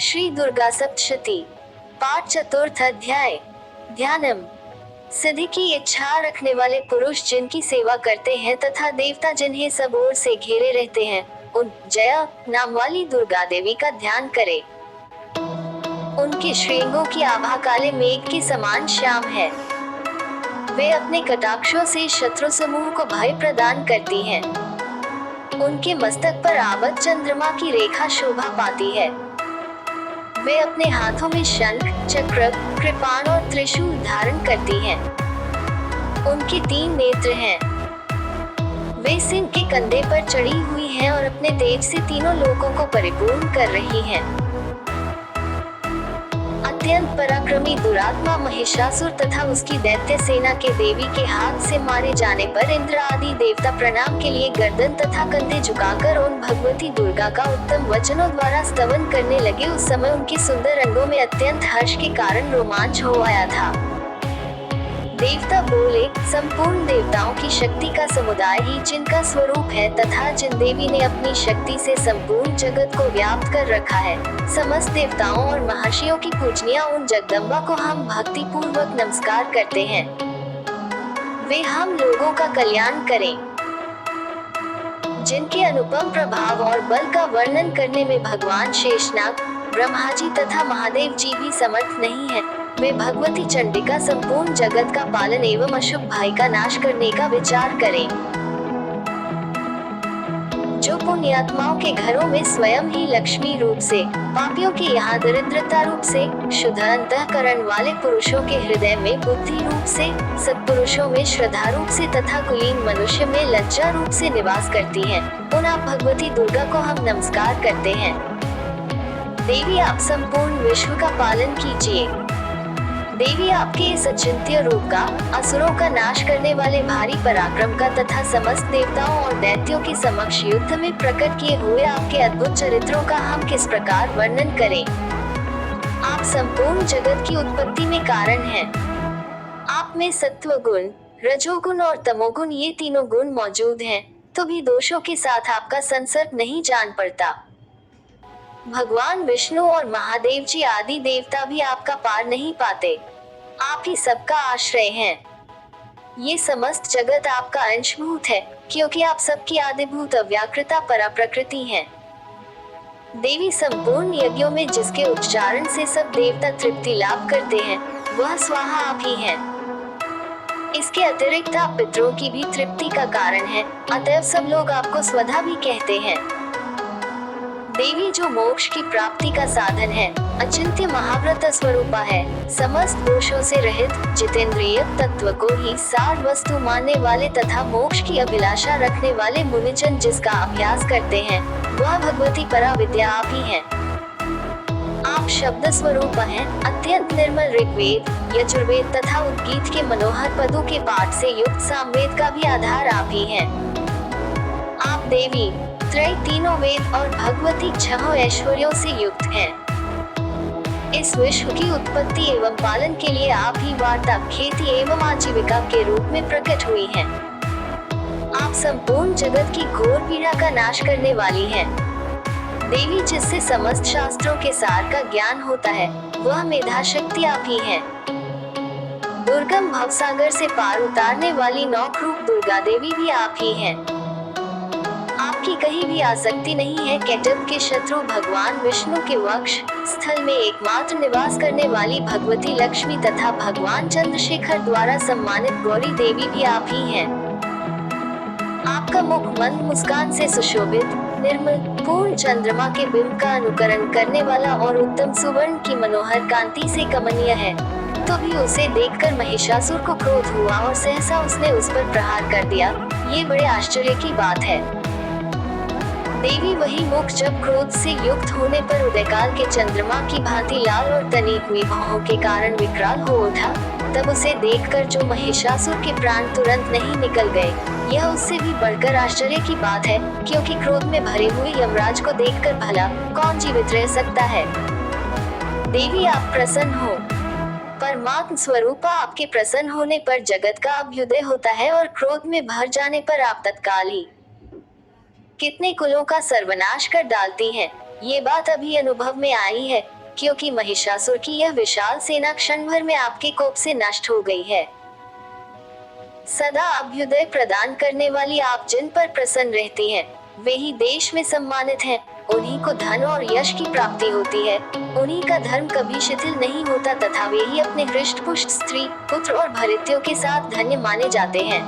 श्री दुर्गा सप्तशती पाठ चतुर्थ अध्याय। ध्यानम। सिद्धि की इच्छा रखने वाले पुरुष जिनकी सेवा करते हैं तथा देवता जिन्हें सब ओर से घेरे रहते हैं, उन जया नाम वाली दुर्गा देवी का ध्यान करें। उनके श्रृंगों की आभा काले मेघ के समान श्याम है। वे अपने कटाक्षों से शत्रु समूह को भय प्रदान करती हैं। उनके मस्तक पर आबद्ध चंद्रमा की रेखा शोभा पाती है। वे अपने हाथों में शंख, चक्र, कृपाण और त्रिशूल धारण करती हैं। उनके 3 नेत्र हैं। वे सिंह के कंधे पर चढ़ी हुई हैं और अपने तेज से तीनों लोकों को परिपूर्ण कर रही हैं। अत्यंत पराक्रमी दुरात्मा महिषासुर तथा उसकी दैत्य सेना के देवी के हाथ से मारे जाने पर इंद्र आदि देवता प्रणाम के लिए गर्दन तथा कंधे झुकाकर उन भगवती दुर्गा का उत्तम वचनों द्वारा स्तवन करने लगे। उस समय उनके सुंदर अंगों में अत्यंत हर्ष के कारण रोमांच हो आया था। देवता बोले, संपूर्ण देवताओं की शक्ति का समुदाय ही जिनका स्वरूप है तथा जिन देवी ने अपनी शक्ति से संपूर्ण जगत को व्याप्त कर रखा है, समस्त देवताओं और महर्षियों की पूजनीय उन जगदम्बा को हम भक्ति पूर्वक नमस्कार करते हैं। वे हम लोगों का कल्याण करें। जिनके अनुपम प्रभाव और बल का वर्णन करने में भगवान शेषनाग, ब्रह्मा जी तथा महादेव जी भी समर्थ नहीं है, वे भगवती चंडिका संपूर्ण जगत का पालन एवं अशुभ भय का नाश करने का विचार करें। जो पुण्यात्माओं के घरों में स्वयं ही लक्ष्मी रूप से, पापियों के यहाँ दरिद्रता रूप से, शुद्ध अंतःकरण वाले पुरुषों के हृदय में बुद्धि रूप से, सत्पुरुषों में श्रद्धा रूप से तथा कुलीन मनुष्य में लज्जा रूप से निवास करती हैं, उन आप भगवती दुर्गा को हम नमस्कार करते हैं। देवी आप संपूर्ण विश्व का पालन कीजिए। देवी आपके इस अचिंत्य रूप का, असुरों का नाश करने वाले भारी पराक्रम का तथा समस्त देवताओं और दैत्यों के समक्ष युद्ध में प्रकट किए हुए आपके अद्भुत चरित्रों का हम किस प्रकार वर्णन करें। आप संपूर्ण जगत की उत्पत्ति में कारण हैं। आप में सत्व गुण, रजोगुण और तमोगुण ये तीनों गुण मौजूद हैं, तो भी दोषों के साथ आपका संसर्ग नहीं जान पड़ता। भगवान विष्णु और महादेव जी आदि देवता भी आपका पार नहीं पाते। आप ही सबका आश्रय हैं। ये समस्त जगत आपका अंशभूत है, क्योंकि आप सबकी आदिभूत अव्याकृता परा प्रकृति हैं। देवी संपूर्ण यज्ञों में जिसके उच्चारण से सब देवता तृप्ति लाभ करते हैं, वह स्वाहा आप ही हैं। इसके अतिरिक्त आप पितरों की भी तृप्ति का कारण हैं, अतएव सब लोग आपको स्वधा भी कहते हैं। देवी जो मोक्ष की प्राप्ति का साधन है, अचिंत्य महाव्रत स्वरूपा है, समस्त दोषों से रहित, जितेंद्रिय तत्व को ही सार वस्तु मानने वाले तथा मोक्ष की अभिलाषा रखने वाले मुनिजन जिसका अभ्यास करते हैं, वह भगवती परा विद्या आप ही हैं। आप शब्द स्वरूप हैं, अत्यंत निर्मल ऋग्वेद, यजुर्वेद तथा उद्गीत के मनोहर पदों के पाठ से युक्त सामवेद का भी आधार आप ही हैं। आप देवी, त्रय तीनों वेद और भगवती 6 ऐश्वर्यों से युक्त हैं। इस विश्व की उत्पत्ति एवं पालन के लिए आप ही वार्ता, खेती एवं आजीविका के रूप में प्रकट हुई हैं। आप संपूर्ण जगत की घोर पीड़ा का नाश करने वाली हैं। देवी जिससे समस्त शास्त्रों के सार का ज्ञान होता है, वह मेधा शक्ति आप ही हैं। दुर्गम भवसागर से पार उतारने वाली 9 रूप दुर्गा देवी भी आप ही हैं। आपकी कहीं भी आसक्ति नहीं है। कैटभ के शत्रु भगवान विष्णु के वक्ष स्थल में एकमात्र निवास करने वाली भगवती लक्ष्मी तथा भगवान चंद्रशेखर द्वारा सम्मानित गौरी देवी भी आप ही हैं। आपका मुख मंद मुस्कान से सुशोभित, निर्मल, पूर्ण चंद्रमा के बिंब का अनुकरण करने वाला और उत्तम सुवर्ण की मनोहर कांति से कमनीय है, तो भी उसे देखकर महिषासुर को क्रोध हुआ और सहसा उसने उस पर प्रहार कर दिया। ये बड़े आश्चर्य की बात है। देवी वही मुख जब क्रोध से युक्त होने पर उदयकाल के चंद्रमा की भांति लाल और तनी हुई भौहों के कारण विकराल हो उठा, तब उसे देखकर जो महिषासुर के प्राण तुरंत नहीं निकल गए, यह उससे भी बढ़कर आश्चर्य की बात है, क्योंकि क्रोध में भरे हुए यमराज को देखकर भला कौन जीवित रह सकता है। देवी आप प्रसन्न हो। परमात्म स्वरूपा आपके प्रसन्न होने पर जगत का अभ्युदय होता है और क्रोध में भर जाने पर आप तत्काल ही कितने कुलों का सर्वनाश कर डालती हैं। ये बात अभी अनुभव में आई है, क्योंकि महिषासुर की यह विशाल सेना क्षण भर में आपके कोप से नष्ट हो गई है। सदा अभ्युदय प्रदान करने वाली आप जिन पर प्रसन्न रहती हैं, वे ही देश में सम्मानित हैं। उन्हीं को धन और यश की प्राप्ति होती है। उन्हीं का धर्म कभी शिथिल नहीं होता तथा वे ही अपने हृष्ट पुष्ट स्त्री, पुत्र और भृत्यों के साथ धन्य माने जाते हैं।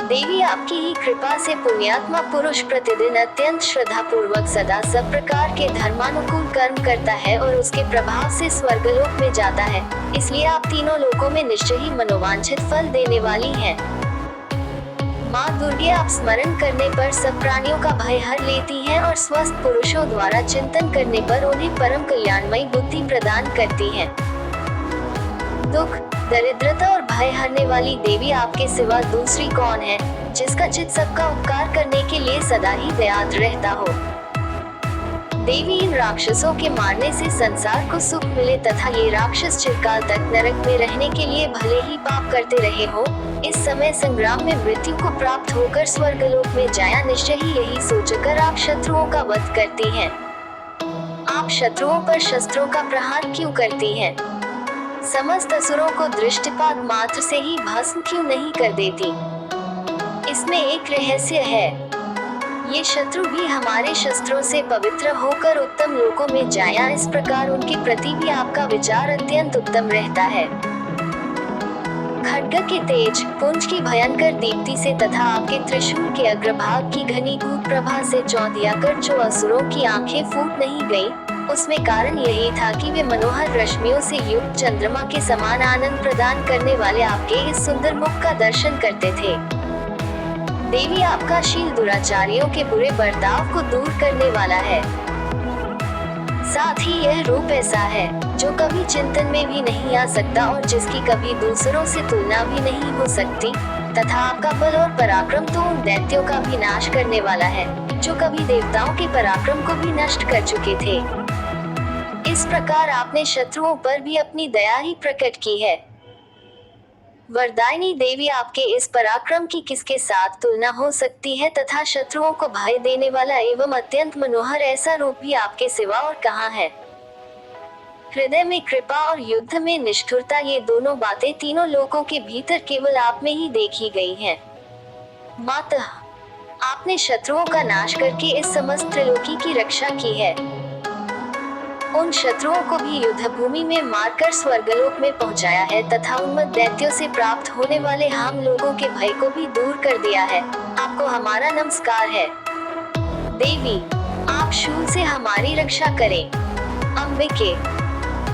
देवी आपकी ही कृपा से पुण्यात्मा पुरुष प्रतिदिन अत्यंत श्रद्धा पूर्वक सदा सब प्रकार के धर्मानुकूल कर्म करता है और उसके प्रभाव से स्वर्गलोक में जाता है। इसलिए आप तीनों लोकों में निश्चय ही मनोवांछित फल देने वाली हैं। माँ दुर्गे आप स्मरण करने पर सब प्राणियों का भय हर लेती हैं और स्वस्थ पुरुषों द्वारा चिंतन करने पर उन्हें परम कल्याणमयी बुद्धि प्रदान करती हैं। दुख, दरिद्रता और भय हरने वाली देवी आपके सिवा दूसरी कौन है, जिसका चित्त सबका उपकार करने के लिए सदा ही दयाद्र रहता हो। देवी इन राक्षसों के मारने से संसार को सुख मिले तथा ये राक्षस चिरकाल तक नरक में रहने के लिए भले ही पाप करते रहे हो, इस समय संग्राम में मृत्यु को प्राप्त होकर स्वर्गलोक में जाया निश्चय ही यही सोचकर आप शत्रुओं का वध करती हैं। आप शत्रुओं पर शस्त्रों का प्रहार क्यों करती हैं? समस्त असुरों को दृष्टिपात मात्र से ही भस्म क्यों नहीं कर देती? इसमें एक रहस्य है। ये शत्रु भी हमारे शस्त्रों से पवित्र होकर उत्तम लोकों में जाया, इस प्रकार उनके प्रति भी आपका विचार अत्यंत उत्तम रहता है। खड्ग के तेज, पुंज की भयंकर दीप्ति से तथा आपके त्रिशूल के अग्रभाग की घनीभूत प्रभा से चौंधिया कर जो असुरों की आंखें फूट नहीं गई, उसमें कारण यही था कि वे मनोहर रश्मियों से युक्त चंद्रमा के समान आनंद प्रदान करने वाले आपके इस सुंदर मुख का दर्शन करते थे। देवी आपका शील दुराचारियों के बुरे बर्ताव को दूर करने वाला है। साथ ही यह रूप ऐसा है जो कभी चिंतन में भी नहीं आ सकता और जिसकी कभी दूसरों से तुलना भी नहीं हो सकती, तथा आपका बल और पराक्रम तो उन दैत्यों का भी नाश करने वाला है जो कभी देवताओं के पराक्रम को भी नष्ट कर चुके थे। इस प्रकार आपने शत्रुओं पर भी अपनी दया ही प्रकट की है। वरदायिनी देवी आपके इस पराक्रम की किसके साथ तुलना हो सकती है तथा शत्रुओं को भय देने वाला एवं अत्यंत मनोहर ऐसा रूप भी आपके सिवा और कहाँ है। हृदय में कृपा और युद्ध में निष्ठुरता, ये दोनों बातें तीनों लोकों के भीतर केवल आप में ही देखी गई हैं। मातः आपने शत्रुओं का नाश करके इस समस्त त्रिलोकी की रक्षा की है। उन शत्रुओं को भी युद्ध भूमि में मारकर स्वर्गलोक में पहुंचाया है तथा उन्मत्त दैत्यों से प्राप्त होने वाले हम लोगों के भय को भी दूर कर दिया है। आपको हमारा नमस्कार है। देवी, आप शूल से हमारी रक्षा करें। अंबिके,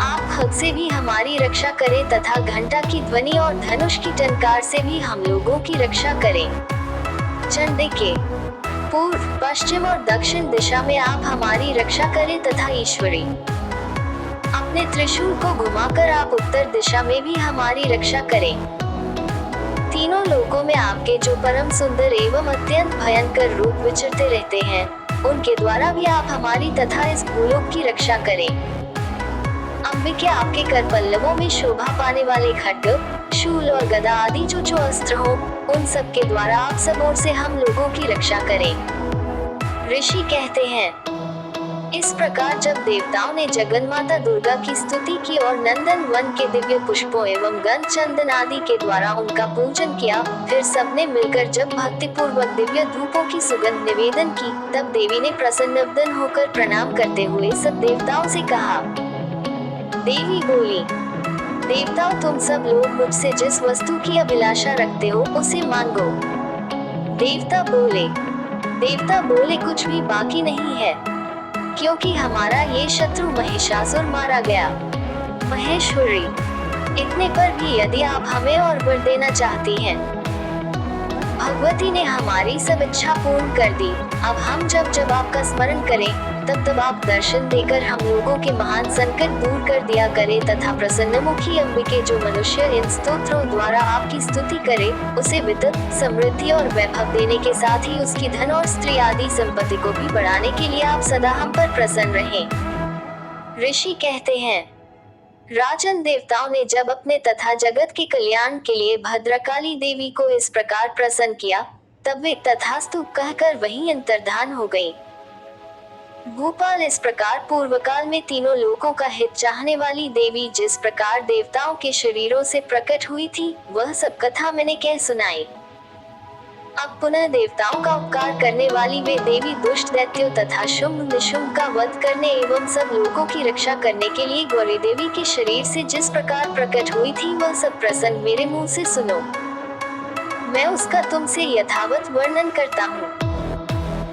आप खग से भी हमारी रक्षा करें तथा घंटा की ध्वनि और धनुष की टंकार से भी हम लोगों की रक्षा करें। चंडिके, पूर्व, पश्चिम और दक्षिण दिशा में आप हमारी रक्षा करें तथा ईश्वरी, अपने त्रिशूल को घुमाकर आप उत्तर दिशा में भी हमारी रक्षा करें। तीनों लोकों में आपके जो परम सुंदर एवं अत्यंत भयंकर रूप विचरते रहते हैं, उनके द्वारा भी आप हमारी तथा इस भूलोक की रक्षा करें। अंबिके, आपके कर पल्लवों में शोभा पाने वाले खड्ग, शूल और गदा आदि जो अस्त्र हो, उन सब के द्वारा आप सब ओर से हम लोगों की रक्षा करें। ऋषि कहते हैं, इस प्रकार जब देवताओं ने जगन्माता दुर्गा की स्तुति की और नंदन वन के दिव्य पुष्पों एवं गंध चंदन आदि के द्वारा उनका पूजन किया, फिर सबने मिलकर जब भक्ति पूर्वक दिव्य धूपों की सुगंध निवेदन की, तब देवी ने प्रसन्नवदन होकर प्रणाम करते हुए सब देवताओं से कहा। देवी बोली, देवताओं, तुम सब लोग मुझसे जिस वस्तु की अभिलाषा रखते हो उसे मांगो। देवता बोले कुछ भी बाकी नहीं है, क्योंकि हमारा ये शत्रु महिषासुर मारा गया। महेश्वरी, इतने पर भी यदि आप हमें और वर देना चाहती हैं, भगवती ने हमारी सब इच्छा पूर्ण कर दी। अब हम जब आपका स्मरण करें, तब आप दर्शन देकर हम लोगों के महान संकट दूर कर दिया करें तथा प्रसन्नमुखी अंबिके जो मनुष्य इन स्तोत्रों द्वारा आपकी स्तुति करे, उसे वित्त, समृद्धि और वैभव देने के साथ ही उसकी धन और स्त्री आदि संपत्ति को भी बढ़ाने के लिए आप सदा हम पर प्रसन्न रहें। ऋषि कहते हैं, राजन, देवताओं ने जब अपने तथा जगत के कल्याण के लिए भद्रकाली देवी को इस प्रकार प्रसन्न किया, तब वे तथास्तु कहकर वहीं अंतर्धान हो गई। भूपाल इस प्रकार पूर्व काल में तीनों लोकों का हित चाहने वाली देवी जिस प्रकार देवताओं के शरीरों से प्रकट हुई थी, वह सब कथा मैंने कह सुनाई। अब पुनः देवताओं का उपकार करने वाली वे देवी दुष्ट दैत्यों तथा शुंभ निशुंभ का वध करने एवं सब लोगों की रक्षा करने के लिए गौरी देवी के शरीर से जिस प्रकार प्रकट हुई थी, वह सब प्रसंग मेरे मुंह से सुनो। मैं उसका तुमसे यथावत वर्णन करता हूँ।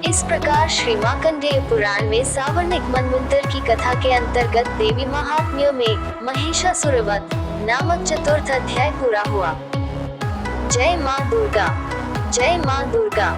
इस प्रकार श्री मार्कंडेय पुराण में सावर्णिक मनवंतर की कथा के अंतर्गत देवी महात्म्य में महिषासुर वध नामक चतुर्थ अध्याय पूरा हुआ। जय माँ दुर्गा। जय माँ दुर्गा।